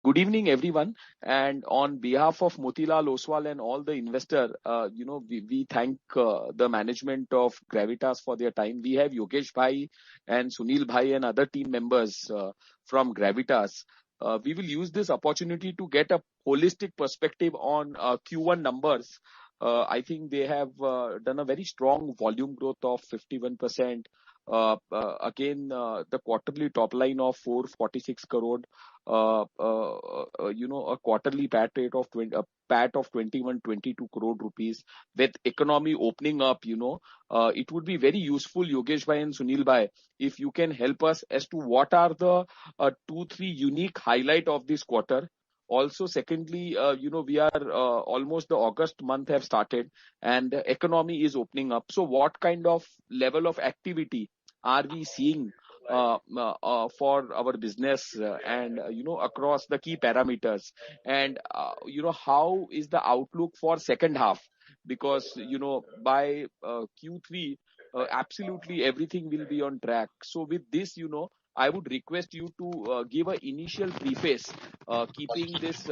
Good evening, everyone. And on behalf of Motilal Oswal and all the investor, we thank the management of Gravitas for their time. We have Yogesh Bhai and Sunil Bhai and other team members from Gravitas. We will use this opportunity to get a holistic perspective on Q1 numbers. I think they have done a very strong volume growth of 51%. Again, the quarterly top line of 446 crore, a quarterly PAT rate of 21-22 crore rupees. With economy opening up, it would be very useful, Yogesh Bhai and Sunil Bhai, if you can help us as to what are the 2-3 unique highlight of this quarter. Also, secondly, we are almost the August month have started and the economy is opening up. So what kind of level of activity are we seeing for our business and across the key parameters, and how is the outlook for second half? Because by Q3 absolutely everything will be on track. So with this, I would request you to give an initial preface, keeping this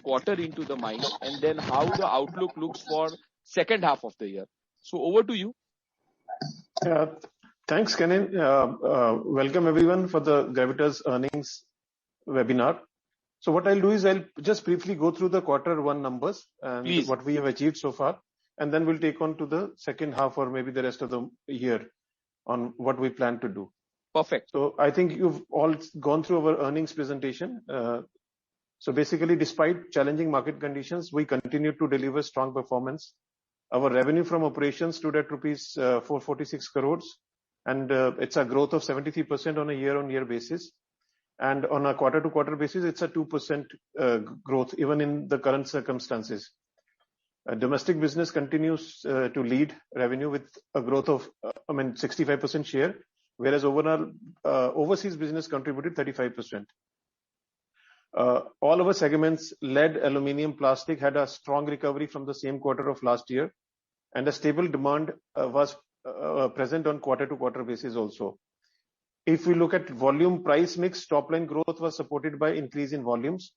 quarter into the mind, and then how the outlook looks for second half of the year. So over to you. Thanks, Kenin. Welcome everyone for the Gravitas earnings webinar. So what I'll do is I'll just briefly go through the quarter one numbers and Please. What we have achieved so far, and then we'll take on to the second half or maybe the rest of the year on what we plan to do. Perfect. So I think you've all gone through our earnings presentation. So basically, despite challenging market conditions, we continue to deliver strong performance. Our revenue from operations stood at rupees 446 crores, and it's a growth of 73% on a year-on-year basis. And on a quarter-to-quarter basis, it's a 2% growth, even in the current circumstances. Domestic business continues to lead revenue with a growth of 65% share, whereas overall overseas business contributed 35%. All our segments, lead, aluminium, plastic, had a strong recovery from the same quarter of last year, and a stable demand was present on quarter-to-quarter basis also. If we look at volume price mix, top line growth was supported by increase in volumes,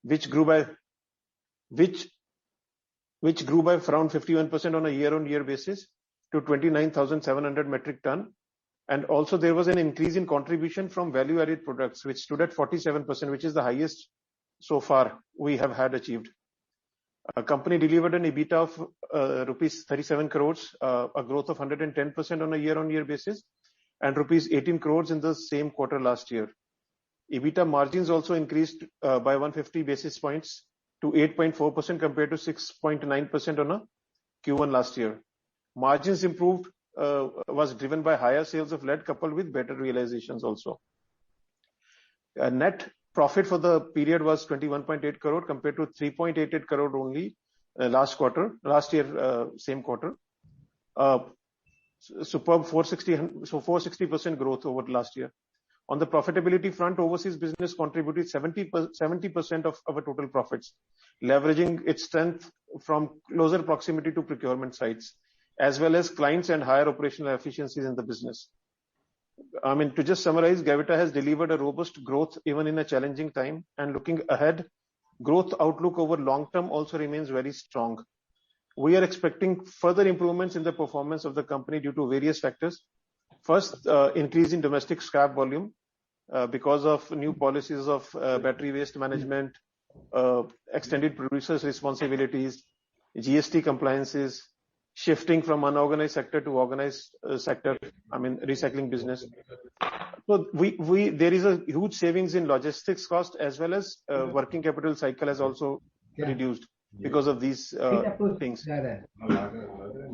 which grew by around 51% on a year-on-year basis to 29,700 metric ton. And also there was an increase in contribution from value-added products, which stood at 47%, which is the highest so far we have had achieved. A company delivered an EBITDA of rupees 37 crores, a growth of 110% on a year-on-year basis, and rupees 18 crores in the same quarter last year. EBITDA margins also increased by 150 basis points to 8.4% compared to 6.9% on a Q1 last year. Margins improved was driven by higher sales of lead coupled with better realizations also. Net profit for the period was 21.8 crore compared to 3.88 crore only last year, same quarter. Superb 460% growth over last year. On the profitability front, overseas business contributed 70% of our total profits, leveraging its strength from closer proximity to procurement sites, as well as clients and higher operational efficiencies in the business. To just summarize, Gravitas has delivered a robust growth even in a challenging time, and looking ahead, growth outlook over long term also remains very strong. We are expecting further improvements in the performance of the company due to various factors. First, increase in domestic scrap volume because of new policies of battery waste management, extended producers' responsibilities, GST compliances, shifting from unorganized sector to organized sector, recycling business. So there is a huge savings in logistics cost, as well as working capital cycle has also reduced because of these things.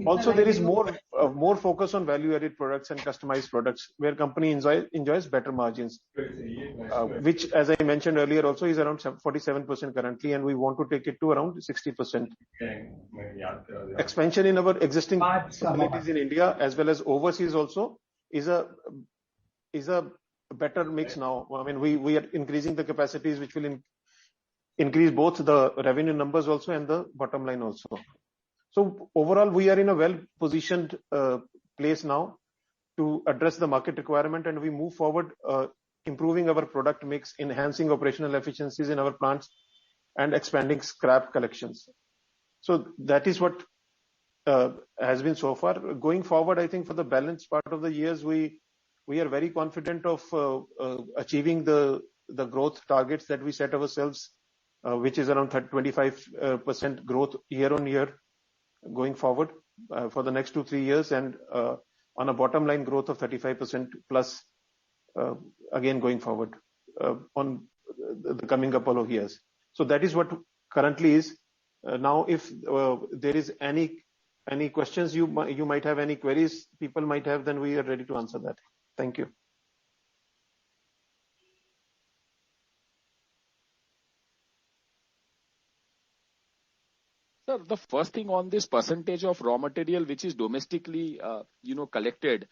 Also, there is more focus on value-added products and customized products, where company enjoys better margins, which, as I mentioned earlier, also is around 47% currently, and we want to take it to around 60%. Expansion in our existing facilities in India as well as overseas also is a better mix now. We are increasing the capacities, which will increase both the revenue numbers also and the bottom line also. So overall, we are in a well-positioned place now to address the market requirement, and we move forward improving our product mix, enhancing operational efficiencies in our plants, and expanding scrap collections. So that is what has been so far. Going forward, I think for the balance part of the years, we are very confident of achieving the growth targets that we set ourselves, which is around 25% growth year on year going forward for the next 2-3 years, and on a bottom line growth of 35% plus again going forward on the coming couple of years. So that is what currently is. Now, if there is any questions you might have, any queries people might have, then we are ready to answer that. Thank you. Sir, the first thing on this percentage of raw material which is domestically, collected,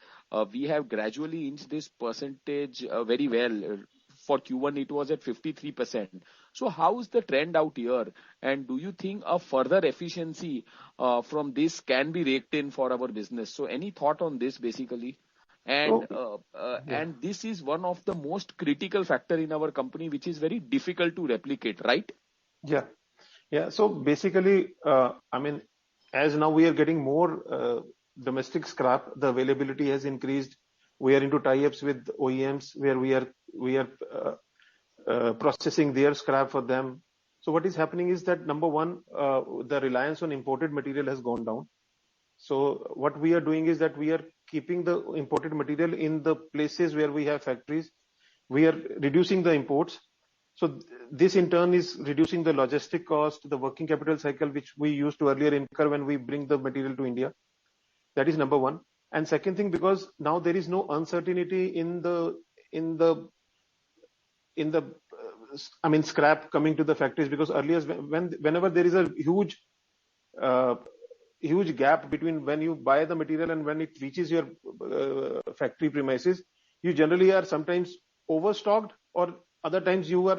we have gradually inched this percentage very well. For Q1, it was at 53%. So how is the trend out here? And do you think a further efficiency from this can be raked in for our business? So any thought on this basically? And and this is one of the most critical factor in our company, which is very difficult to replicate, right? Yeah. So basically, as now we are getting more domestic scrap, the availability has increased. We are into tie-ups with OEMs where we are processing their scrap for them. So what is happening is that number one, the reliance on imported material has gone down. So what we are doing is that we are keeping the imported material in the places where we have factories. We are reducing the imports. So this in turn is reducing the logistic cost, the working capital cycle, which we used to earlier incur when we bring the material to India. That is number one. And second thing, because now there is no uncertainty in the scrap coming to the factories, because earlier whenever there is a huge gap between when you buy the material and when it reaches your factory premises, you generally are sometimes overstocked, or other times you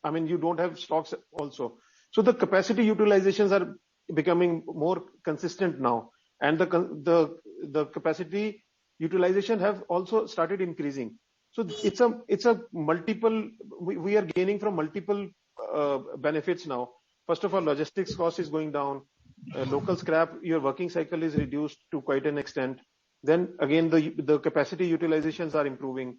don't have stocks also. So the capacity utilizations are becoming more consistent now, and the capacity utilization have also started increasing. So it's a multiple. We are gaining from multiple benefits now. First of all, logistics cost is going down. Local scrap, your working cycle is reduced to quite an extent. Then again, the capacity utilizations are improving.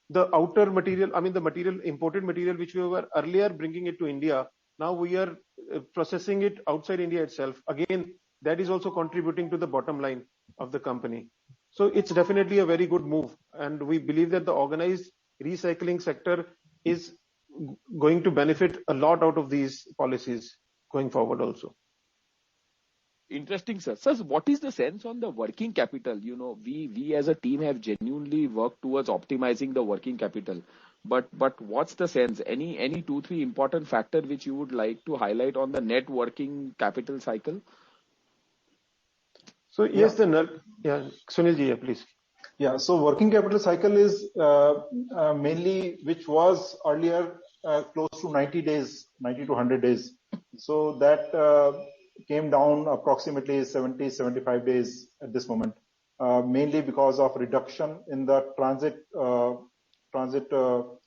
The outer material, the imported material which we were earlier bringing it to India, now we are processing it outside India itself. Again, that is also contributing to the bottom line of the company. So it's definitely a very good move, and we believe that the organized recycling sector is going to benefit a lot out of these policies going forward also. Interesting, sir. Sir, what is the sense on the working capital? We as a team have genuinely worked towards optimizing the working capital. But what's the sense? Any 2-3 important factor which you would like to highlight on the net working capital cycle? So yes, Sunil ji, please. Yeah, so working capital cycle is mainly, which was earlier close to 90 days, 90 to 100 days. So that came down approximately 70-75 days at this moment, mainly because of reduction in the transit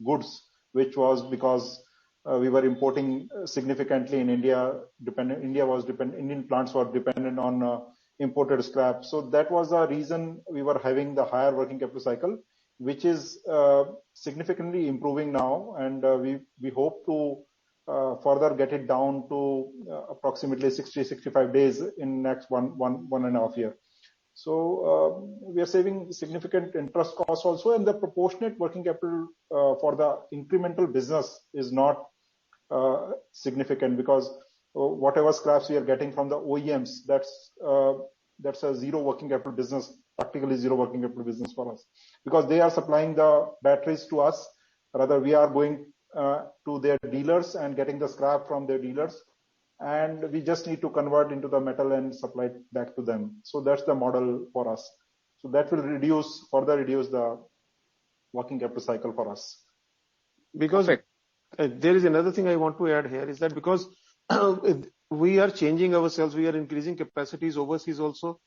goods, which was because we were importing significantly in India. Indian plants were dependent on imported scrap. So that was the reason we were having the higher working capital cycle, which is significantly improving now, and we hope to further get it down to approximately 60-65 days in next one and a half year. So we are saving significant interest costs also, and the proportionate working capital for the incremental business is not significant, because whatever scraps we are getting from the OEMs, that's a zero working capital business, practically zero working capital business for us, because they are supplying the batteries to us. Rather, we are going to their dealers and getting the scrap from their dealers, and we just need to convert into the metal and supply it back to them. So that's the model for us. So that will further reduce the working capital cycle for us. Because there is another thing I want to add here, is that because we are changing ourselves, we are increasing capacities overseas also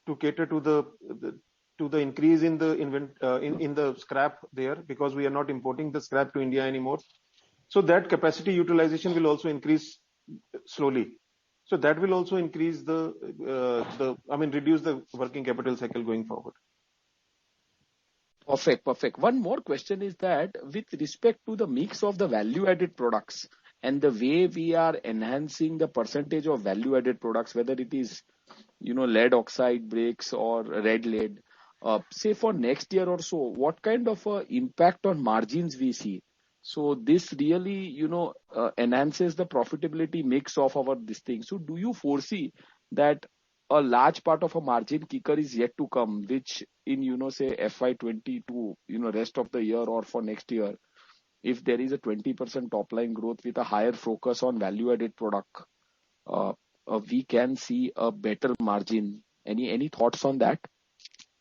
to cater to to the increase in the in the scrap there, because we are not importing the scrap to India anymore. So that capacity utilization will also increase slowly. So that will also increase reduce the working capital cycle going forward. Perfect. One more question is that with respect to the mix of the value added products and the way we are enhancing the percentage of value added products, whether it is, lead oxide brakes or red lead, say for next year or so, what kind of impact on margins we see? So this really, enhances the profitability mix of our this thing. So do you foresee that a large part of a margin kicker is yet to come, which in, say FY22, rest of the year or for next year, if there is a 20% top line growth with a higher focus on value added product, we can see a better margin. Any thoughts on that?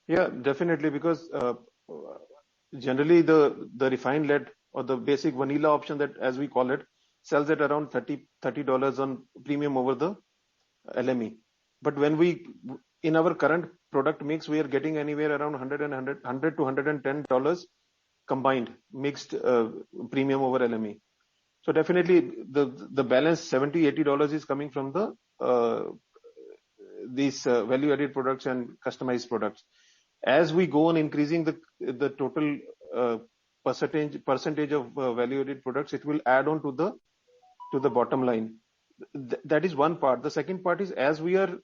Yeah, definitely, because generally the refined lead or the basic vanilla option, that as we call it, sells at around $30 on premium over the LME. But when we, in our current product mix, we are getting anywhere around $100 to $110 combined, mixed premium over LME. So definitely the balance $70-80 is coming from the these value added products and customized products. As we go on increasing the total percentage of value added products, it will add on to the bottom line. That is one part. The second part is, as we are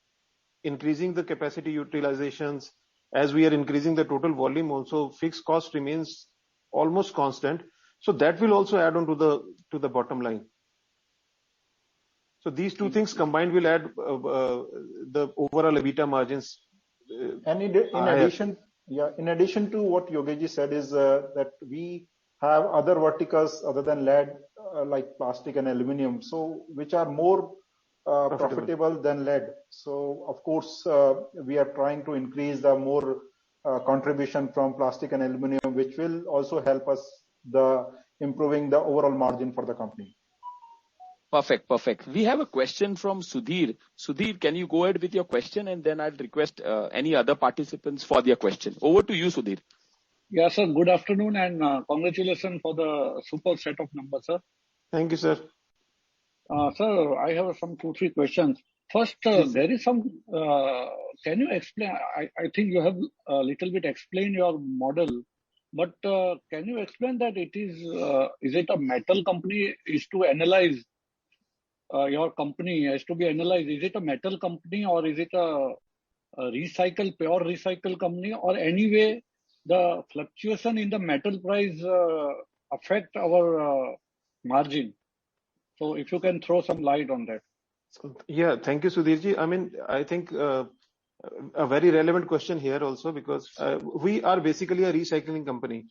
increasing the capacity utilizations, as we are increasing the total volume, also fixed cost remains almost constant. So that will also add on to the bottom line. So these two things combined will add the overall EBITDA margins. And in addition to what Yogesh said, is that we have other verticals other than lead, like plastic and aluminium, so which are more profitable than lead. So of course we are trying to increase the more contribution from plastic and aluminium, which will also help us improving the overall margin for the company. Perfect. We have a question from Sudhir. Sudhir, can you go ahead with your question, and then I'll request any other participants for their question. Over to you, Sudhir. Yeah, sir. Good afternoon, and congratulations for the super set of numbers, sir. Thank you, sir. Sir, I have some 2-3 questions. First, there is some. Can you explain? I think you have a little bit explained your model, but can you explain that it is it a metal company is to analyze? Your company has to be analyzed. Is it a metal company, or is it a pure recycle company, or anyway the fluctuation in the metal price affect our margin? So if you can throw some light on that. Yeah, thank you, Sudhirji. I mean, I think a very relevant question here also, because we are basically a recycling company.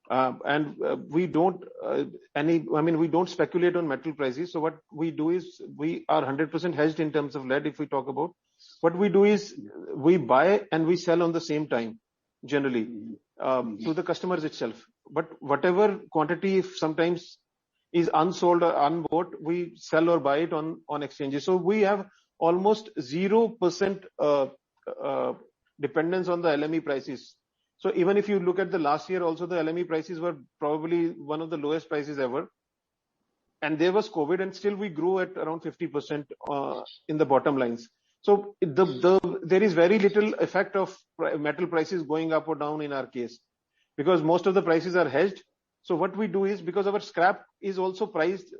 And we don't we don't speculate on metal prices. So what we do is, we are 100% hedged in terms of lead. If we talk about what we do is, we buy and we sell on the same time, generally, to the customers itself. But whatever quantity, if sometimes is unsold or unbought, we sell or buy it on exchanges. So we have almost 0% dependence on the LME prices. So even if you look at the last year also, the LME prices were probably one of the lowest prices ever. And there was COVID, and still we grew at around 50% in the bottom lines. So there is very little effect of metal prices going up or down in our case, because most of the prices are hedged. So what we do is, because our scrap is also priced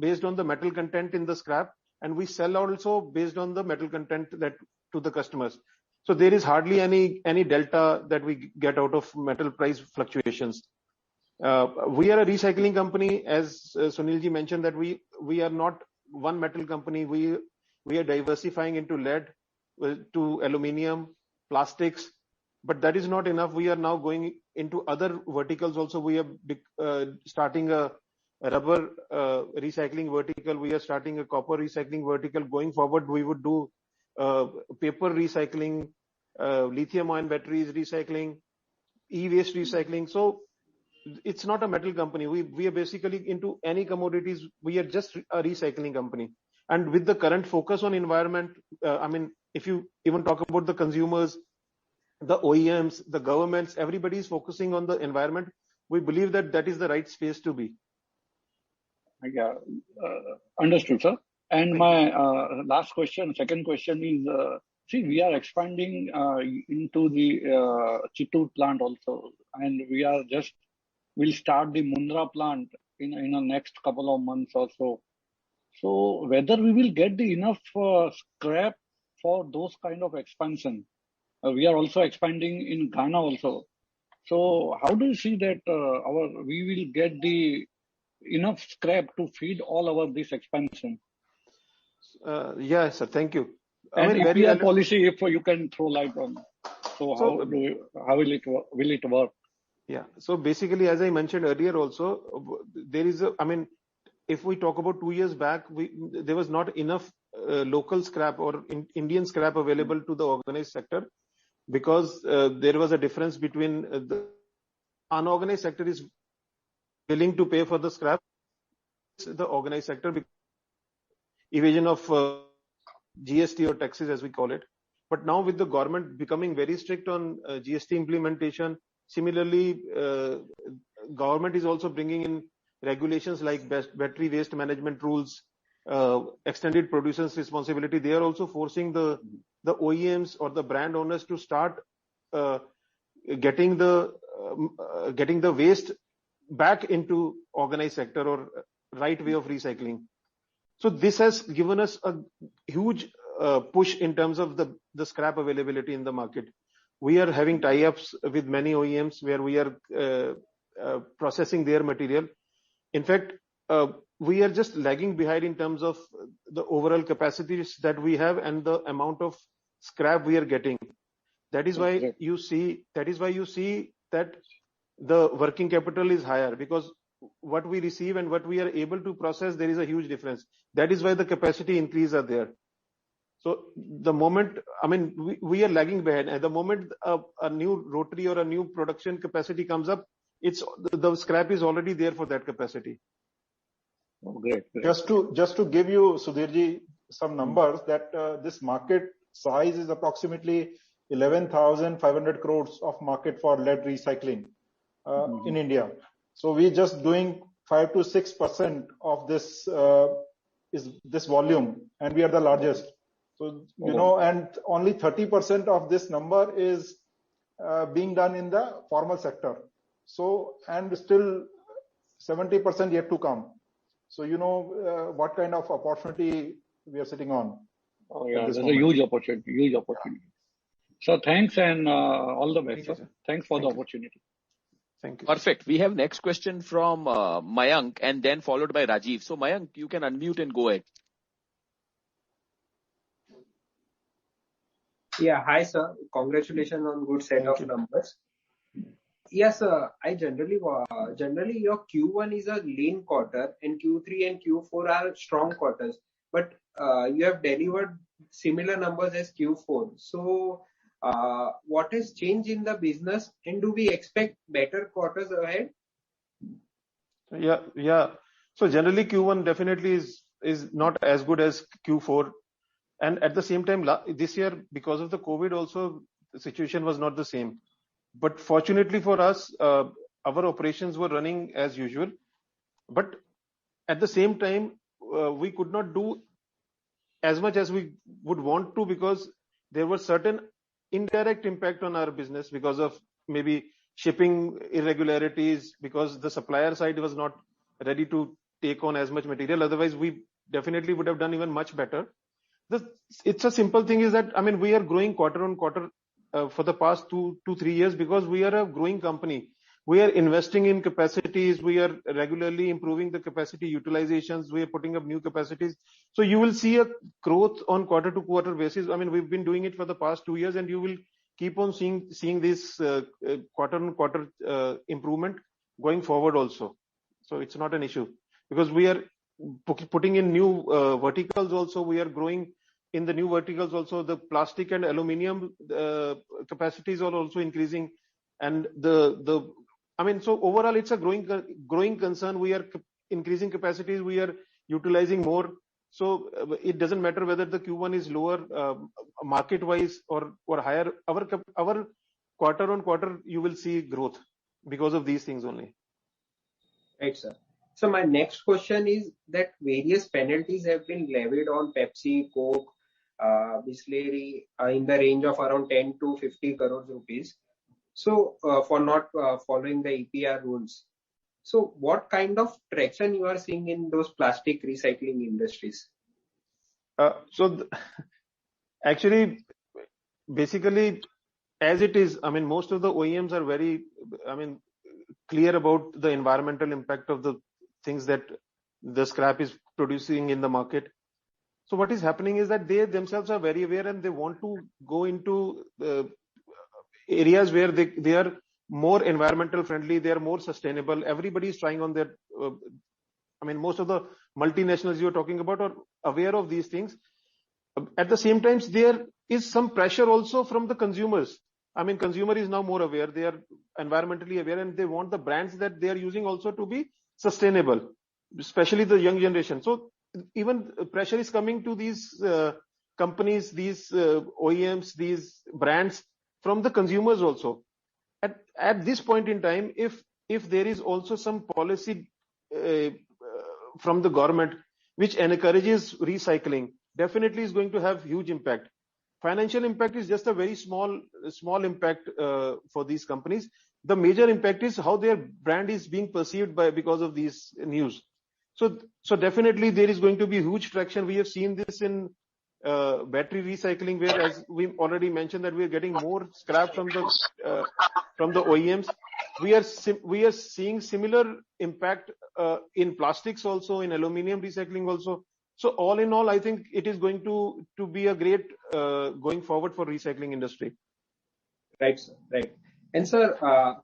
based on the metal content in the scrap, and we sell also based on the metal content that to the customers. So there is hardly any delta that we get out of metal price fluctuations. We are a recycling company, as Sunilji mentioned, that we are not one metal company. We are diversifying into lead, to aluminium, plastics, but that is not enough. We are now going into other verticals also. We are starting a rubber recycling vertical. We are starting a copper recycling vertical. Going forward, we would do paper recycling, lithium-ion batteries recycling, e-waste recycling. So it's not a metal company. We are basically into any commodities. We are just a recycling company. And with the current focus on environment, if you even talk about the consumers, the OEMs, the governments, everybody is focusing on the environment. We believe that that is the right space to be. Yeah, understood, sir. And Thank my last question, second question is, see, we are expanding into the Chittoor plant also, and we'll start the Mundra plant in the next couple of months or so. So whether we will get the enough scrap for those kind of expansion. We are also expanding in Ghana also. So how do you see that we will get the enough scrap to feed all our this expansion? Yes, sir. Thank you. And EPR policy, if you can throw light on, how will it work? Yeah. So basically, as I mentioned earlier, also there is if we talk about 2 years back, there was not enough local scrap or Indian scrap available to the organized sector, because there was a difference between the unorganized sector is willing to pay for the scrap, the organized sector, evasion of GST or taxes as we call it. But now with the government becoming very strict on GST implementation, similarly government is also bringing in regulations like battery waste management rules, extended producer's responsibility. They are also forcing the OEMs or the brand owners to start getting the waste back into organized sector or right way of recycling. So this has given us a huge push in terms of the scrap availability in the market. We are having tie-ups with many OEMs where we are processing their material. In fact, we are just lagging behind in terms of the overall capacities that we have and the amount of scrap we are getting. That is why you see that the working capital is higher, because what we receive and what we are able to process, there is a huge difference. That is why the capacity increase are there. So the moment, we are lagging behind. At the moment a new rotary or a new production capacity comes up, the scrap is already there for that capacity. Oh, great. Just to give you, Sudhirji, some numbers, that this market size is approximately 11,500 crores of market for lead recycling in India. So we're just doing 5 to 6% of this this volume, and we are the largest. So and only 30% of this number is being done in the formal sector. So, and still 70% yet to come. So what kind of opportunity we are sitting on. Oh yeah, there's a huge opportunity. So thanks and all the best. Thank you, thanks for the opportunity. Thank you. Perfect. We have next question from Mayank and then followed by Rajiv. So Mayank, you can unmute and go ahead. Yeah, hi sir. Congratulations on good set of numbers. Yes, sir. I generally your Q1 is a lean quarter and Q3 and Q4 are strong quarters. But you have delivered similar numbers as Q4. So what has changed in the business, and do we expect better quarters ahead? Yeah. So generally Q1 definitely is not as good as Q4. And at the same time, this year, because of the COVID also, the situation was not the same. But fortunately for us, our operations were running as usual. But at the same time, we could not do as much as we would want to, because there was certain indirect impact on our business because of maybe shipping irregularities, because the supplier side was not ready to take on as much material. Otherwise, we definitely would have done even much better. It's a simple thing is that, we are growing quarter on quarter for the past 2 to 3 years, because we are a growing company. We are investing in capacities. We are regularly improving the capacity utilizations. We are putting up new capacities. So you will see a growth on quarter to quarter basis. We've been doing it for the past 2 years, and you will keep on seeing this quarter on quarter improvement going forward also. So it's not an issue, because we are putting in new verticals also. We are growing in the new verticals also. The plastic and aluminium capacities are also increasing, and so overall it's a growing concern. We are increasing capacities, we are utilizing more. So it doesn't matter whether the Q1 is lower market wise or higher. Our quarter on quarter you will see growth because of these things only. Right, sir. So my next question is that various penalties have been levied on Pepsi, Coke, Bisleri in the range of around 10 to 50 crores rupees. So for not following the EPR rules. So what kind of traction you are seeing in those plastic recycling industries? Actually, basically, as it is, I mean, most of the OEMs are very, clear about the environmental impact of the things that the scrap is producing in the market. So what is happening is that they themselves are very aware and they want to go into areas where they are more environmental friendly, they are more sustainable. Everybody is trying on their, most of the multinationals you're talking about are aware of these things. At the same time, there is some pressure also from the consumers. Consumer is now more aware, they are environmentally aware, and they want the brands that they are using also to be sustainable, especially the young generation. So even pressure is coming to these companies, these OEMs, these brands from the consumers also. At this point in time, if there is also some policy from the government which encourages recycling, definitely is going to have huge impact. Financial impact is just a very small impact for these companies. The major impact is how their brand is being perceived because of these news. So definitely there is going to be huge traction. We have seen this in battery recycling, where, as we already mentioned, that we are getting more scrap from the OEMs. We are seeing similar impact in plastics also, in aluminium recycling also. So all in all, I think it is going to be a great going forward for recycling industry. Right, sir. Right. And sir,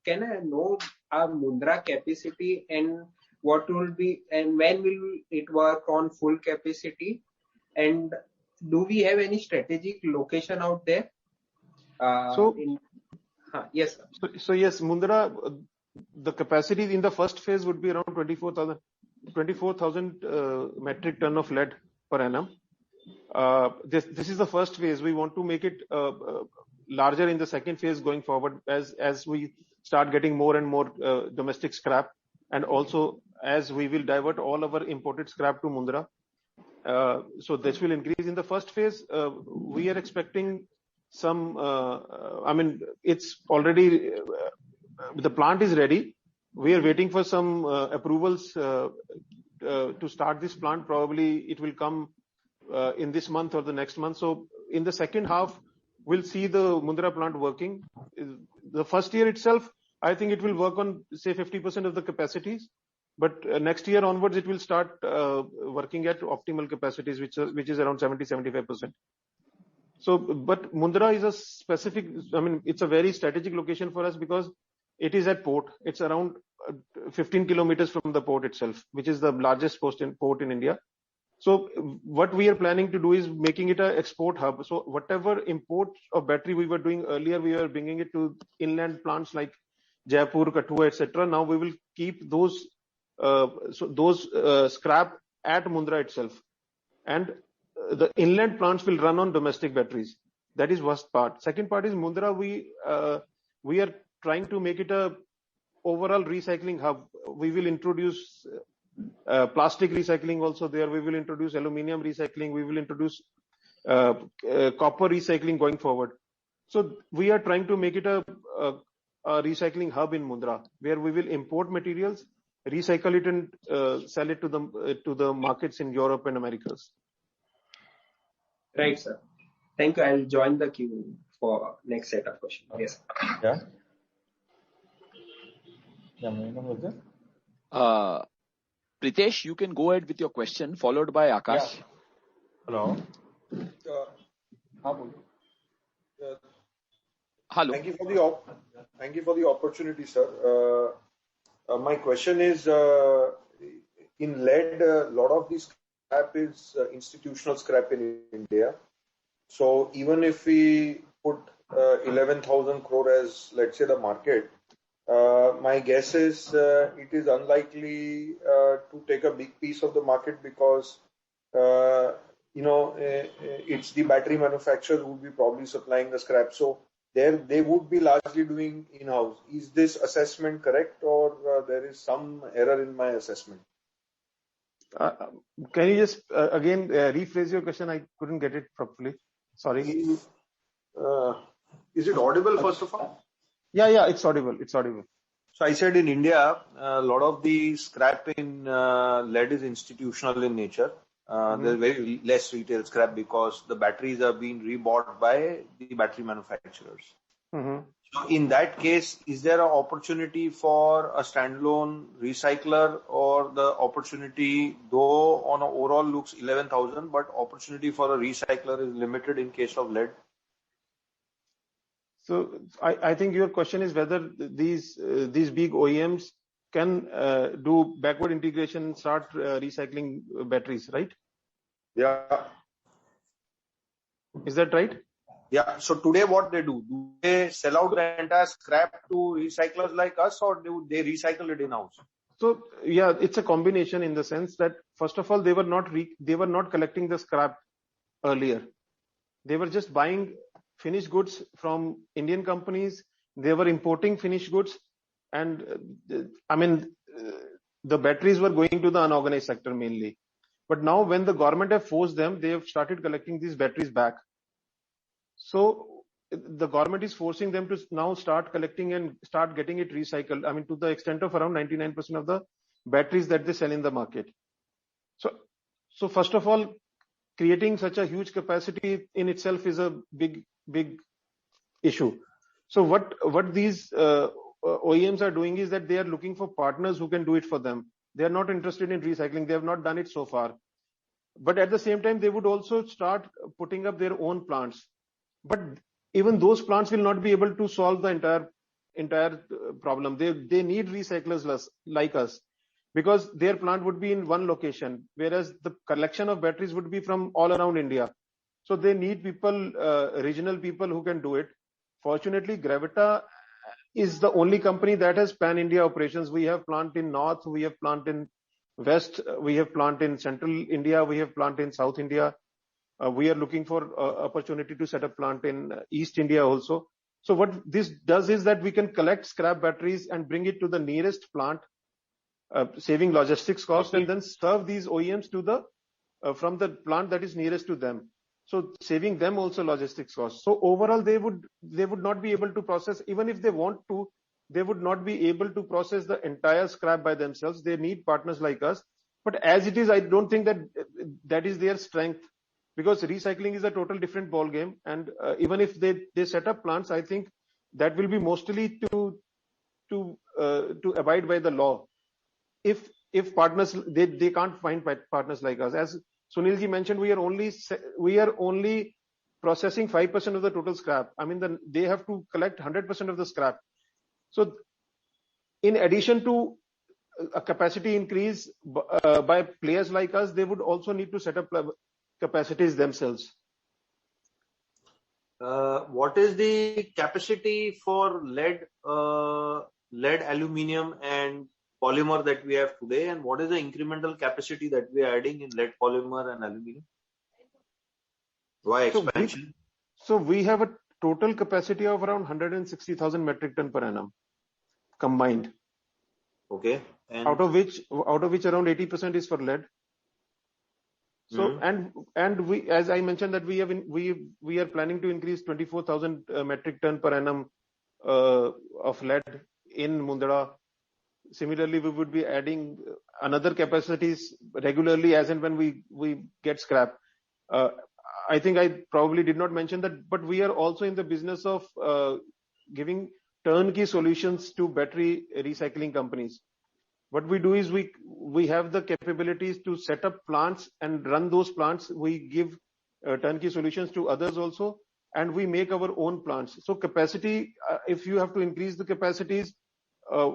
can I know our Mundra capacity and what will be and when will it work on full capacity? And do we have any strategic location out there? Yes, sir. So yes, Mundra, the capacity in the first phase would be around 24,000 metric ton of lead per annum. This is the first phase. We want to make it larger in the second phase going forward as we start getting more and more domestic scrap, and also as we will divert all our imported scrap to Mundra. So this will increase. In the first phase, we are expecting some, it's already, the plant is ready. We are waiting for some approvals to start this plant. Probably it will come in this month or the next month. So in the second half, we'll see the Mundra plant working. The first year itself, I think it will work on, say, 50% of the capacities. But next year onwards, it will start working at optimal capacities, which is around 70-75%. So, but Mundra is a specific, it's a very strategic location for us because it is at port. It's around 15 kilometers from the port itself, which is the largest port in India. So what we are planning to do is making it an export hub. So whatever imports of battery we were doing earlier, we are bringing it to inland plants like Jaipur, Kathua, etc. Now we will keep those scrap at Mundra itself, and the inland plants will run on domestic batteries. That is first part. Second part is Mundra. We are trying to make it a overall recycling hub. We will introduce plastic recycling also there. We will introduce aluminium recycling. We will introduce copper recycling going forward. So we are trying to make it a recycling hub in Mundra, where we will import materials, recycle it, and sell it to the markets in Europe and Americas. Right, sir. Thank you. I'll join the queue for next set of questions. Yes. Yeah. Pritesh, you can go ahead with your question, followed by Akash. Yeah. Hello. Hello. Thank you for the opportunity, sir. My question is, in lead, a lot of this scrap is institutional scrap in India. So even if we put 11,000 crore as, let's say, the market, my guess is it is unlikely to take a big piece of the market because it's the battery manufacturers who will be probably supplying the scrap. So there they would be largely doing in-house. Is this assessment correct, or there is some error in my assessment? Can you just again rephrase your question? I couldn't get it properly. Sorry. Is it audible, first of all? Yeah, it's audible. So I said in India, a lot of the scrap in lead is institutional in nature. There's very less retail scrap because the batteries are being rebought by the battery manufacturers. So in that case, is there an opportunity for a standalone recycler, or the opportunity, though on an overall looks 11,000, but opportunity for a recycler is limited in case of lead? So I think your question is whether these big OEMs can do backward integration and start recycling batteries, right? Yeah. Is that right? Yeah. So today what they do they sell out the entire scrap to recyclers like us, or do they recycle it in-house? So yeah, it's a combination in the sense that first of all, they were not collecting the scrap earlier. They were just buying finished goods from Indian companies. They were importing finished goods, and the batteries were going to the unorganized sector mainly. But now when the government have forced them, they have started collecting these batteries back. So the government is forcing them to now start collecting and start getting it recycled. I mean, to the extent of around 99% of the batteries that they sell in the market. So first of all, creating such a huge capacity in itself is a big issue. So what these OEMs are doing is that they are looking for partners who can do it for them. They are not interested in recycling. They have not done it so far. But at the same time, they would also start putting up their own plants. But even those plants will not be able to solve the entire problem. They need recyclers like us, because their plant would be in one location, whereas the collection of batteries would be from all around India. So they need people, regional people who can do it. Fortunately, Gravita is the only company that has pan-India operations. We have plant in North, we have plant in West, we have plant in Central India, we have plant in South India. We are looking for opportunity to set up plant in East India also. So what this does is that we can collect scrap batteries and bring it to the nearest plant, saving logistics cost, and then serve these OEMs to the from the plant that is nearest to them. So saving them also logistics costs. So overall, they would not be able to process, even if they want to, they would not be able to process the entire scrap by themselves. They need partners like us. But as it is, I don't think that is their strength, because recycling is a total different ball game. And even if they set up plants, I think that will be mostly to abide by the law. If partners, they can't find partners like us. As Sunilji mentioned, we are only processing 5% of the total scrap. I mean, they have to collect 100% of the scrap. So in addition to a capacity increase by players like us, they would also need to set up capacities themselves. What is the capacity for lead, aluminium and polymer that we have today, and what is the incremental capacity that we are adding in lead, polymer and aluminium? Why expansion? So we have a total capacity of around 160,000 metric ton per annum combined. Okay. And out of which around 80% is for lead. So and we, as I mentioned, that we are planning to increase 24,000 metric ton per annum of lead in Mundra. Similarly, we would be adding another capacities regularly as and when we get scrap. I think I probably did not mention that, but we are also in the business of giving turnkey solutions to battery recycling companies. What we do is we have the capabilities to set up plants and run those plants. We give turnkey solutions to others also, and we make our own plants. So capacity, if you have to increase the capacities,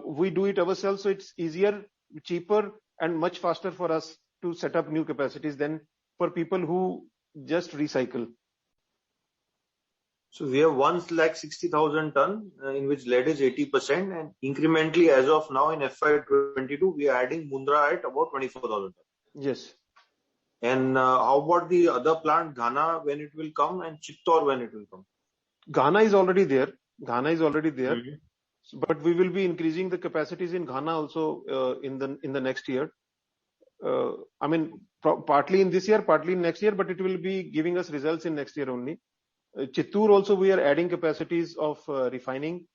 we do it ourselves. So it's easier, cheaper, and much faster for us to set up new capacities than for people who just recycle. So we have 160,000 ton in which lead is 80%, and incrementally as of now in FY22 we are adding Mundra at about 24,000 ton. Yes. And how about the other plant, Ghana, when it will come, and Chittor when it will come? Ghana is already there. Mm-hmm. But we will be increasing the capacities in Ghana also in the next year. I mean, partly in this year, partly in next year, but it will be giving us results in next year only. Chittoor also we are adding capacities of refining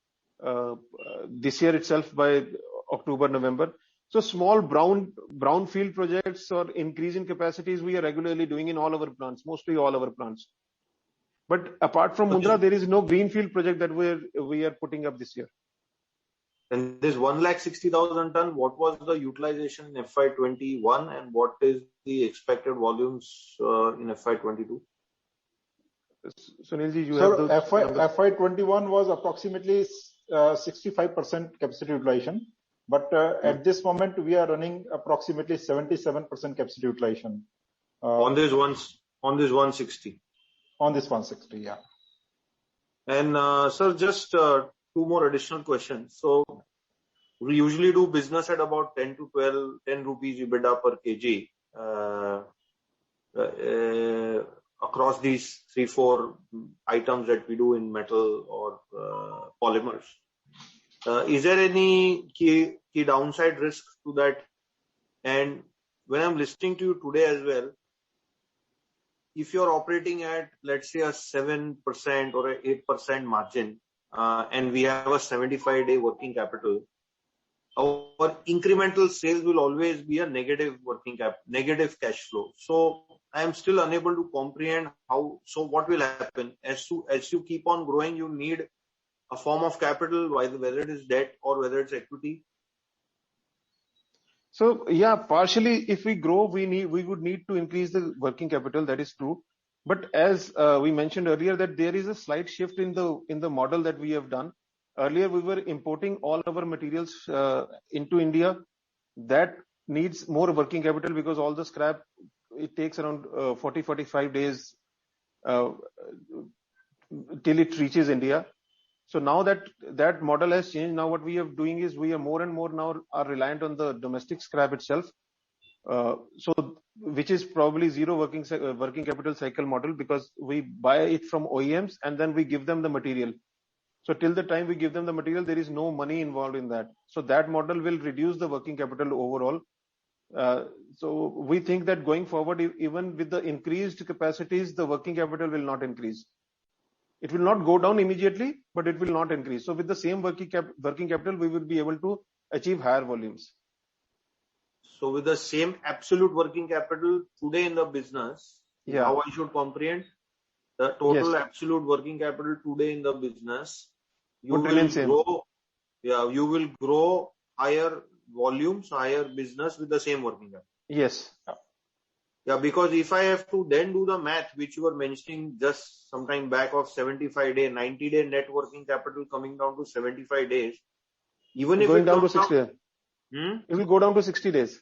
this year itself by October, November. So small brownfield projects or increase in capacities we are regularly doing in all our plants, mostly all our plants. But apart from Mundra, there is no greenfield project that we are putting up this year. And this 160,000 ton, what was the utilization in FY21 and what is the expected volumes in FY22? Sunilji, you have those FY21 was approximately 65% capacity utilization, but at this moment we are running approximately 77% capacity utilization. On this 160. On this 160, yeah. And sir, just 2 more additional questions. So we usually do business at about 10 rupees EBITDA per kg across these 3-4 items that we do in metal or polymers. Is there any key downside risk to that? And when I'm listening to you today as well, if you're operating at, let's say, a 7% or a 8% margin, and we have a 75-day working capital, our incremental sales will always be a negative negative cash flow. So I am still unable to comprehend how. So what will happen as you keep on growing? You need a form of capital, whether it is debt or whether it's equity. So yeah, partially if we grow, we would need to increase the working capital. That is true. But as we mentioned earlier, that there is a slight shift in the model that we have done. Earlier, we were importing all our materials into India. That needs more working capital because all the scrap, it takes around 40-45 days till it reaches India. So now that model has changed. Now what we are doing is we are more and more now are reliant on the domestic scrap itself. So which is probably zero working capital cycle model because we buy it from OEMs and then we give them the material. So till the time we give them the material, there is no money involved in that. So that model will reduce the working capital overall. So we think that going forward, even with the increased capacities, the working capital will not increase. It will not go down immediately, but it will not increase. So with the same working capital, we will be able to achieve higher volumes. So with the same absolute working capital today in the business, how I should comprehend the total absolute working capital today in the business, you will grow higher volumes, higher business with the same working capital. Yes. Yeah, because if I have to then do the math, which you were mentioning just some time back of 75-day, 90-day net working capital coming down to 75 days, even if going down to 60 days. It will go down to 60 days.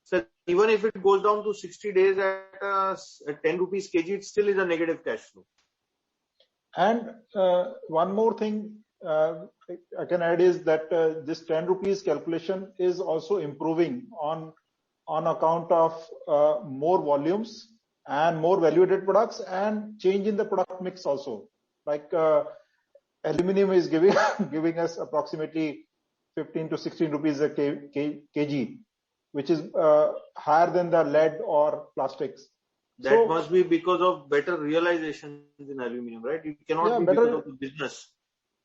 So even if it goes down to 60 days at 10 rupees kg, it still is a negative cash flow. And one more thing I can add is that this 10 rupees calculation is also improving on account of more volumes and more value-added products and change in the product mix also. Like aluminum is giving us approximately 15 to 16 rupees a kg, which is higher than the lead or plastics. That must be because of better realizations in aluminum, right? It cannot be because of the business.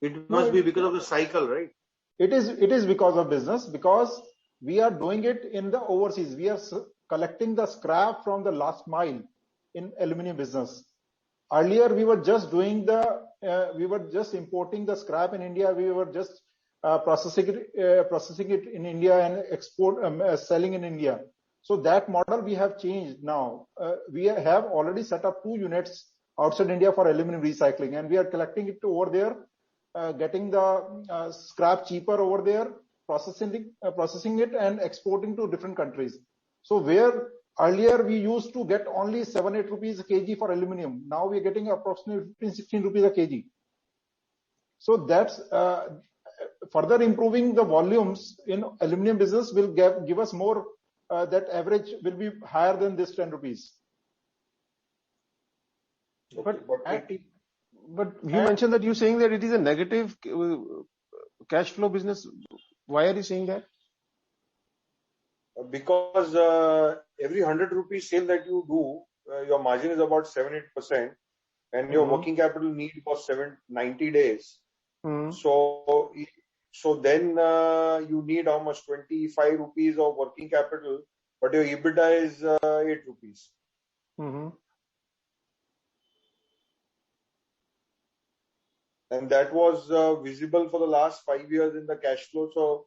It must be because of the cycle, right? It is because of business, because we are doing it in the overseas. We are collecting the scrap from the last mile in aluminum business. Earlier, we were just doing we were just importing the scrap in India. We were just processing it in India and selling in India. So that model we have changed now. We have already set up 2 units outside India for aluminum recycling, and we are collecting it over there, getting the scrap cheaper over there, processing it and exporting to different countries. So where earlier we used to get only 7-8 rupees a kg for aluminum, now we are getting approximately 15-16 rupees a kg. So that's further improving the volumes in aluminum business will give us more. That average will be higher than this 10 rupees. But you mentioned that you're saying that it is a negative cash flow business. Why are you saying that? Because every 100 rupees sale that you do, your margin is about 7-8%, and your working capital need was 90 days. So then you need how much? 25 rupees of working capital, but your EBITDA is 8 rupees. And that was visible for the last 5 years in the cash flow. So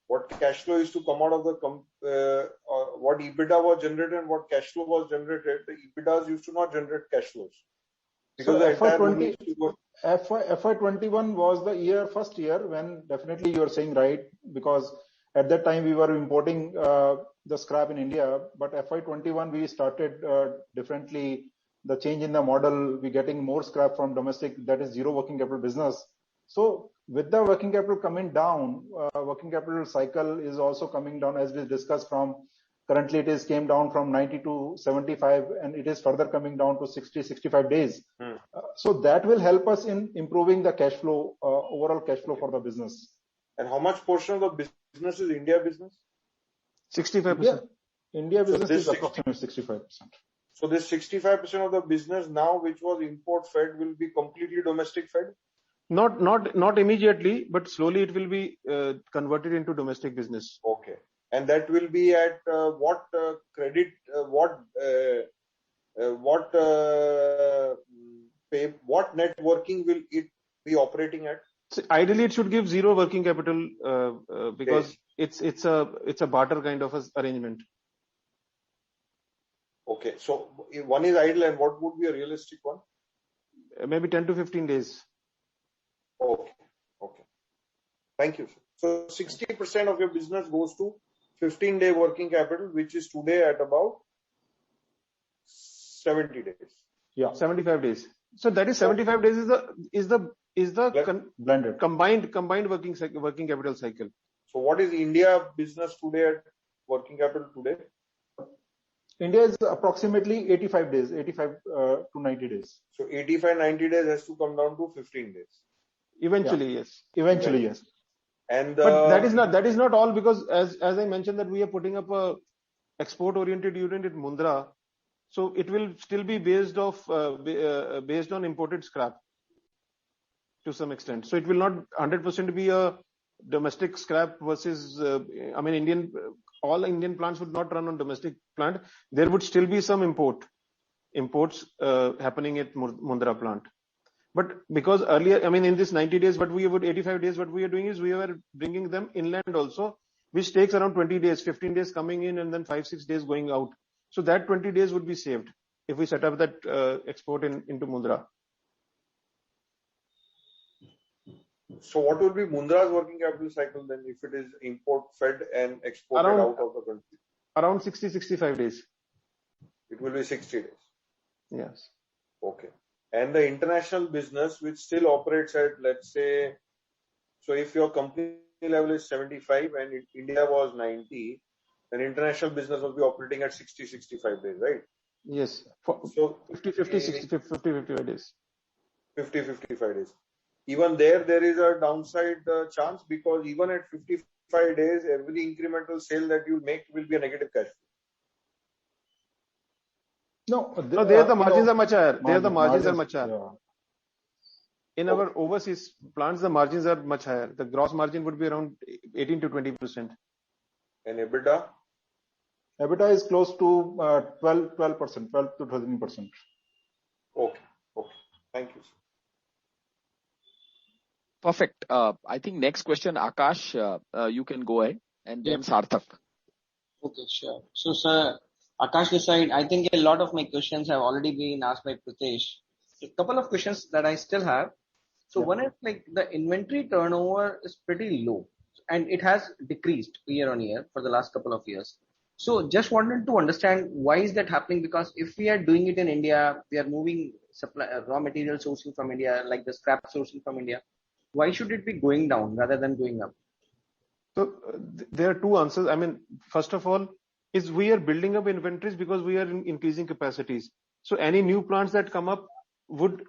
what cash flow is to come out of the what EBITDA was generated and what cash flow was generated, the EBITDAs used to not generate cash flows. Because so FY21 was the first year when definitely you are saying right, because at that time we were importing the scrap in India, but FY21 we started differently. The change in the model, we getting more scrap from domestic, that is zero working capital business. So with the working capital coming down, working capital cycle is also coming down, as we discussed. From currently it is came down from 90 to 75, and it is further coming down to 60-65 days. So that will help us in improving the cash flow, overall cash flow for the business. And how much portion of the business is India business? 65%. India business is approximately 65%. So this 65% of the business now, which was import fed, will be completely domestic fed? Not immediately, but slowly it will be converted into domestic business. Okay. And that will be at what credit, what net working will it be operating at? So ideally, it should give zero working capital because it's a barter kind of arrangement. Okay, so one is idle, and what would be a realistic one? Maybe 10 to 15 days. Okay. Thank you, sir. So 60% of your business goes to 15-day working capital, which is today at about 70 days. Yeah, 75 days. So that is 75 days is the blended combined working capital cycle. So what is India business today at working capital today? India is approximately 85 days, 85 to 90 days. So 85-90 days has to come down to 15 days. Eventually, yes. Eventually, yes. And but that is not all, because as I mentioned that we are putting up a export oriented unit at Mundra, so it will still be based on imported scrap to some extent. So it will not 100% be a domestic scrap versus all Indian plants would not run on domestic plant. There would still be some imports happening at Mundra plant. But because earlier, in this 90 days, 85 days, what we are doing is we are bringing them inland also, which takes around 20 days, 15 days coming in and then 5-6 days going out. So that 20 days would be saved if we set up that export into Mundra. So what will be Mundra's working capital cycle then, if it is import fed and exported out of the country? Around 60-65 days. It will be 60 days. Yes. Okay. And the international business, which still operates at, let's say, so if your company level is 75 and India was 90, then international business will be operating at 60-65 days, right? Yes. So 50-55 days. 50-55 days. Even there is a downside chance, because even at 55 days, every incremental sale that you make will be a negative cash flow. No, there the margins are much higher. There the margins are much higher. Yeah. In our overseas plants, the margins are much higher. The gross margin would be around 18 to 20%. And EBITDA? EBITDA is close to 12%, 12 to 13%. Okay. Thank you, sir. Perfect. I think next question, Akash, you can go ahead, and then Sarthak. Okay, sure. So, sir, Akash this side, I think a lot of my questions have already been asked by Pritesh. A couple of questions that I still have. So one is like the inventory turnover is pretty low and it has decreased year on year for the last couple of years. So just wanted to understand why is that happening, because if we are doing it in India, we are moving raw material sourcing from India, like the scrap sourcing from India. Why should it be going down rather than going up? So there are two answers. First of all, is we are building up inventories because we are increasing capacities. So any new plants that come up would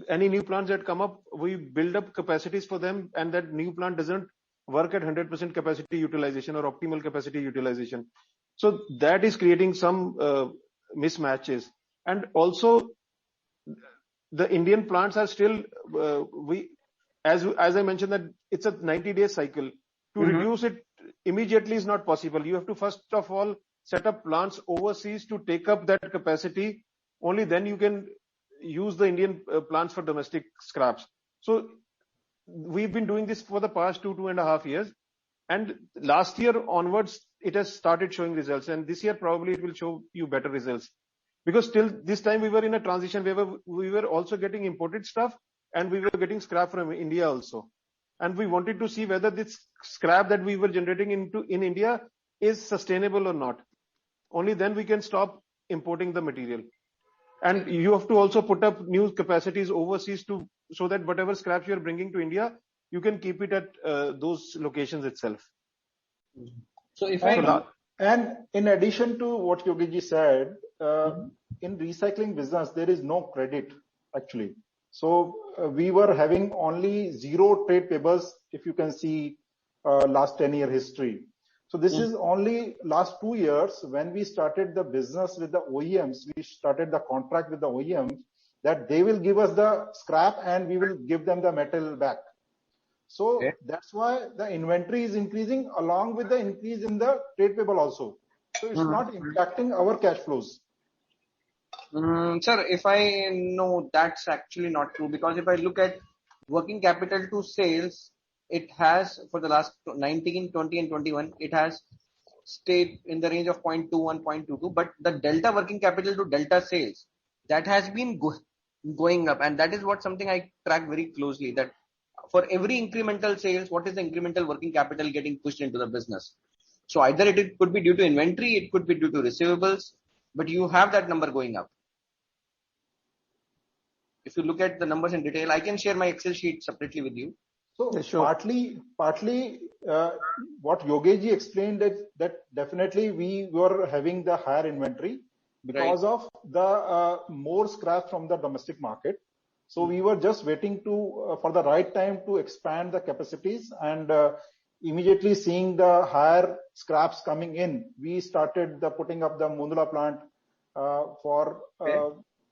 any new plants that come up, we build up capacities for them, and that new plant doesn't work at 100% capacity utilization or optimal capacity utilization. So that is creating some mismatches. And also, the Indian plants are still, as I mentioned, that it's a 90-day cycle. To reduce it immediately is not possible. You have to first of all set up plants overseas to take up that capacity. Only then you can use the Indian plants for domestic scraps. So we've been doing this for the past 2.5 years, and last year onwards it has started showing results, and this year probably it will show you better results, because till this time we were in a transition where we were also getting imported stuff and we were getting scrap from India also, and we wanted to see whether this scrap that we were generating in India is sustainable or not. Only then we can stop importing the material. And you have to also put up new capacities overseas so that whatever scraps you are bringing to India, you can keep it at those locations itself. So if and in addition to what Yogi said, in recycling business there is no credit actually. So we were having only 0 trade payables, if you can see last 10-year history. So this is only last 2 years when we started the business with the OEMs. We started the contract with the OEMs that they will give us the scrap and we will give them the metal back. So that's why the inventory is increasing along with the increase in the trade payable also. So it's not impacting our cash flows. Sir, if I know that's actually not true, because if I look at working capital to sales, it has for the last 19, 20 and 21, it has stayed in the range of 0.21, 0.22, but the delta working capital to delta sales, that has been going up, and that is what something I track very closely, that for every incremental sales, what is the incremental working capital getting pushed into the business? So either it could be due to inventory, it could be due to receivables, but you have that number going up. If you look at the numbers in detail, I can share my Excel sheet separately with you. So partly, what Yogesh explained that definitely we were having the higher inventory because of the more scrap from the domestic market. So we were just waiting for the right time to expand the capacities, and immediately seeing the higher scraps coming in, we started putting up the Mundla plant for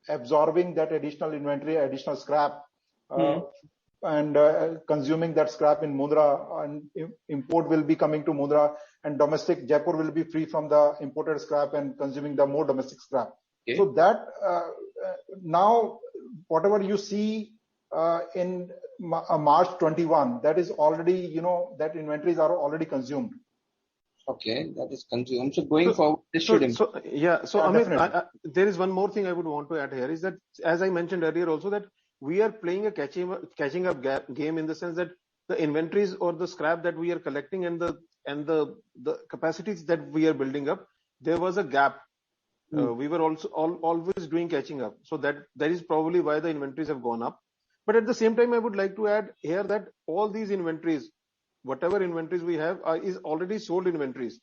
absorbing that additional inventory, additional scrap. And consuming that scrap in Mundra, and import will be coming to Mundra, and domestic Jaipur will be free from the imported scrap and consuming the more domestic scrap. So that now whatever you see in March 21, that is already, that inventories are already consumed. Okay, that is consumed. So going forward, this should improve. Amit, there is one more thing I would want to add here, is that, as I mentioned earlier also, that we are playing a catching up game, in the sense that the inventories or the scrap that we are collecting and the capacities that we are building up, there was a gap. We were also always doing catching up. So that is probably why the inventories have gone up. But at the same time, I would like to add here that all these inventories, whatever inventories we have, is already sold inventories.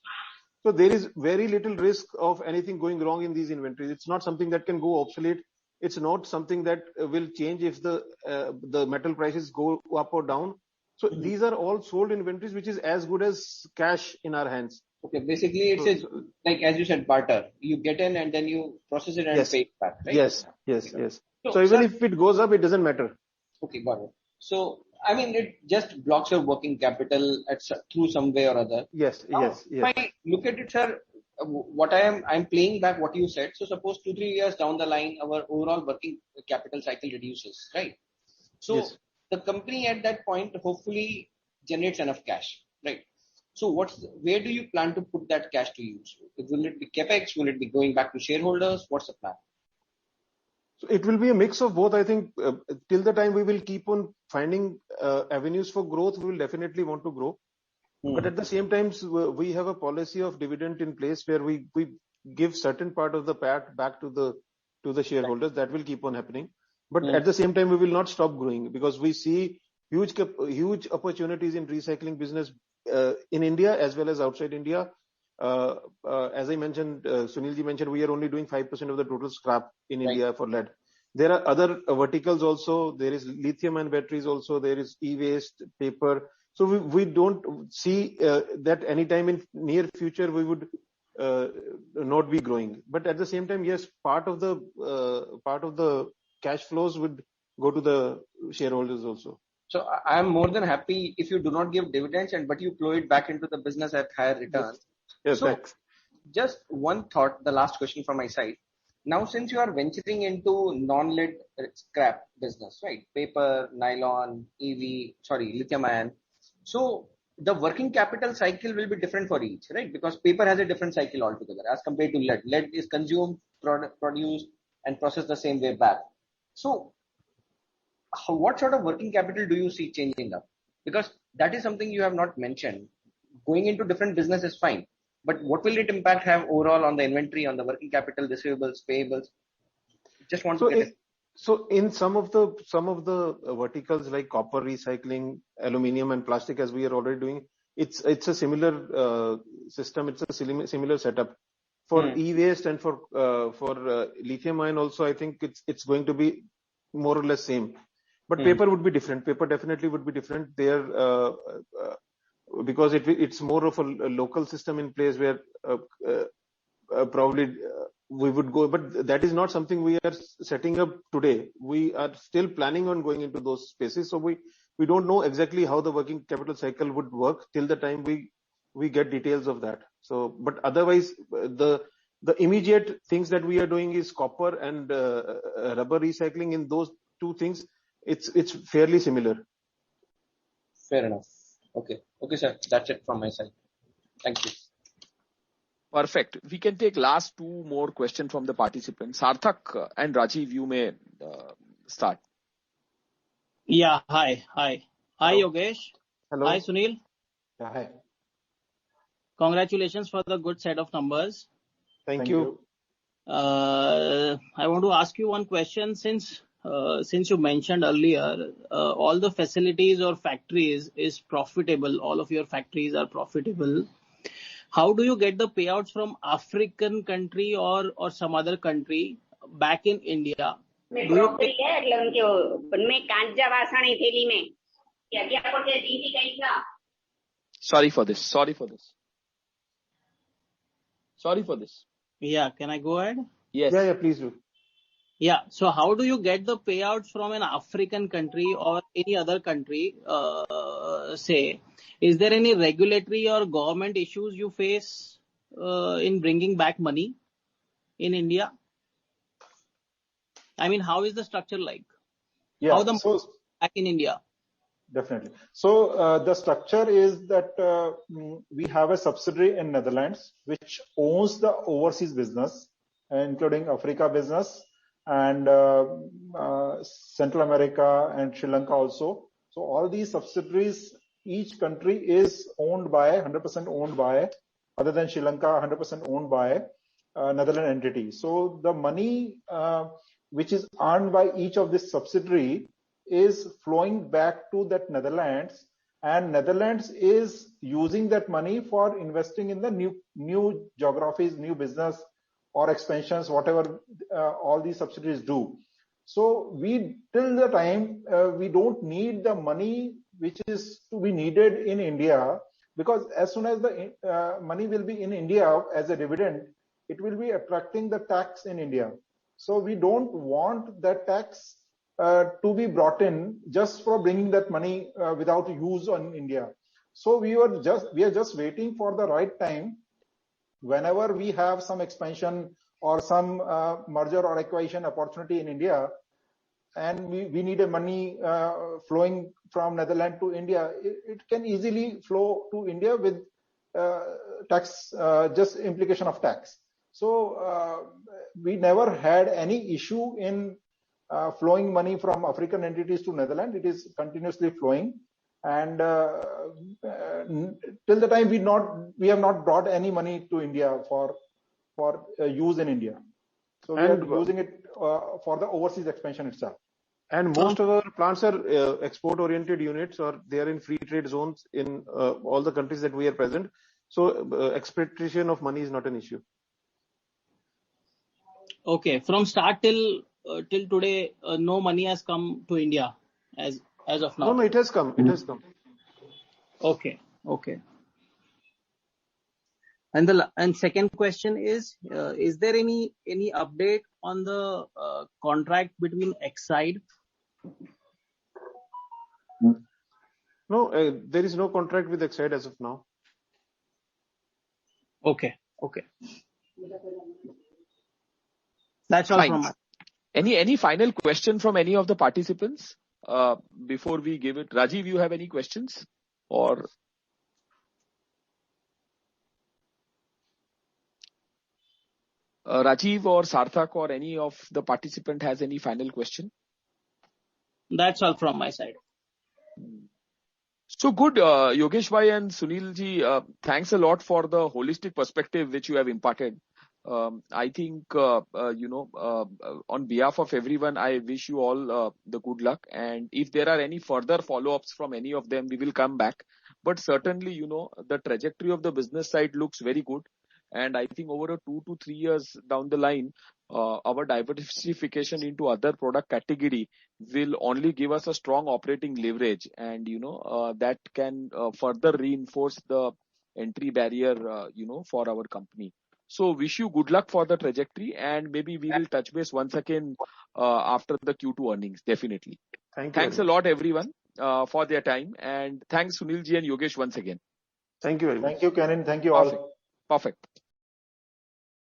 So there is very little risk of anything going wrong in these inventories. It's not something that can go obsolete. It's not something that will change if the metal prices go up or down. So these are all sold inventories, which is as good as cash in our hands. Okay, basically it's like, as you said, barter. You get in and then you process it and pay it back, right? Yes. So even if it goes up, it doesn't matter. Okay, got it. So, I mean, it just blocks your working capital through some way or other. Yes. If I look at it, sir, what I'm playing back what you said. So suppose 2-3 years down the line, our overall working capital cycle reduces, right? So the company at that point hopefully generates enough cash, right? So where do you plan to put that cash to use? Will it be capex? Will it be going back to shareholders? What's the plan? So it will be a mix of both. I think till the time we will keep on finding avenues for growth, we will definitely want to grow. But at the same time, we have a policy of dividend in place where we give certain part of the PAT back to the shareholders. That will keep on happening. But at the same time, we will not stop growing, because we see huge opportunities in recycling business in India as well as outside India. As I mentioned, Sunilji mentioned, we are only doing 5% of the total scrap in India for lead. There are other verticals also. There is lithium-ion batteries also. There is e-waste, paper. So we don't see that anytime in near future we would not be growing. But at the same time, yes, part of the cash flows would go to the shareholders also. So I am more than happy if you do not give dividends but you plow it back into the business at higher returns. Yes, so thanks. Just one thought, the last question from my side. Now, since you are venturing into non-lead scrap business, right? Paper, nylon, lithium ion. So the working capital cycle will be different for each, right? Because paper has a different cycle altogether as compared to lead. Lead is consumed, produced, and processed the same way back. So what sort of working capital do you see changing up? Because that is something you have not mentioned. Going into different business is fine, but what will it impact have overall on the inventory, on the working capital, receivables, payables? Just want to get it. So in some of the verticals like copper recycling, aluminium and plastic, as we are already doing, it's a similar system. It's a similar setup. For e-waste and for lithium ion also, I think it's going to be more or less same. But paper would be different. Paper definitely would be different there because it's more of a local system in place where probably we would go. But that is not something we are setting up today. We are still planning on going into those spaces. So we don't know exactly how the working capital cycle would work till the time we get details of that. So, but otherwise, the immediate things that we are doing is copper and rubber recycling. In those two things, it's fairly similar. Fair enough. Okay, sir. That's it from my side. Thank you. Perfect. We can take last two more questions from the participants. Sarthak and Rajiv, you may start. Yeah. Hi, Yogesh. Hello. Hi, Sunil. Yeah, hi. Congratulations for the good set of numbers. Thank you. I want to ask you one question. Since you mentioned earlier, all the facilities or factories is profitable. All of your factories are profitable. How do you get the payouts from African country or some other country back in India? Sorry for this. Yeah, can I go ahead? Yes. Yeah, please do. Yeah. So how do you get the payouts from an African country or any other country? Say, is there any regulatory or government issues you face in bringing back money in India? I mean, how is the structure like? Yeah. How the money back in India? Definitely. So the structure is that we have a subsidiary in Netherlands which owns the overseas business, including Africa business and Central America and Sri Lanka also. So all these subsidiaries, each country is owned by 100% owned by, other than Sri Lanka, 100% owned by Netherlands entity. So the money which is earned by each of this subsidiary is flowing back to that Netherlands, and Netherlands is using that money for investing in the new geographies, new business or expansions, whatever all these subsidiaries do. So we till the time we don't need the money which is to be needed in India, because as soon as the money will be in India as a dividend, it will be attracting the tax in India. So we don't want that tax to be brought in just for bringing that money without use on India. So we are just waiting for the right time. Whenever we have some expansion or some merger or acquisition opportunity in India, and we need a money flowing from Netherlands to India, it can easily flow to India with tax, just implication of tax. So we never had any issue in flowing money from African entities to Netherlands. It is continuously flowing, and till the time we have not brought any money to India for use in India. So we are using it for the overseas expansion itself. And most of our plants are export-oriented units, or they are in free trade zones in all the countries that we are present. So expatriation of money is not an issue. Okay, from start till till today, no money has come to India as of now? No, it has come. It has come. Okay. And second question is there any update on the contract between Exide? No, there is no contract with Exide as of now. Okay. That's all from us. Any final question from any of the participants before we give it? Rajiv, you have any questions? Or Rajiv or Sarthak or any of the participant has any final question? That's all from my side. So good, Yogesh Bhai and Sunil ji, thanks a lot for the holistic perspective which you have imparted. I think, on behalf of everyone, I wish you all the good luck. And if there are any further follow-ups from any of them, we will come back. But certainly, the trajectory of the business side looks very good. And I think over a 2 to 3 years down the line, our diversification into other product category will only give us a strong operating leverage, and that can further reinforce the entry barrier for our company. So wish you good luck for the trajectory, and maybe we will touch base once again after the Q2 earnings, definitely. Thanks a lot everyone for their time, and thanks Sunil ji and Yogesh once again. Thank you very much. Thank you, Kenin. Thank you all. Perfect.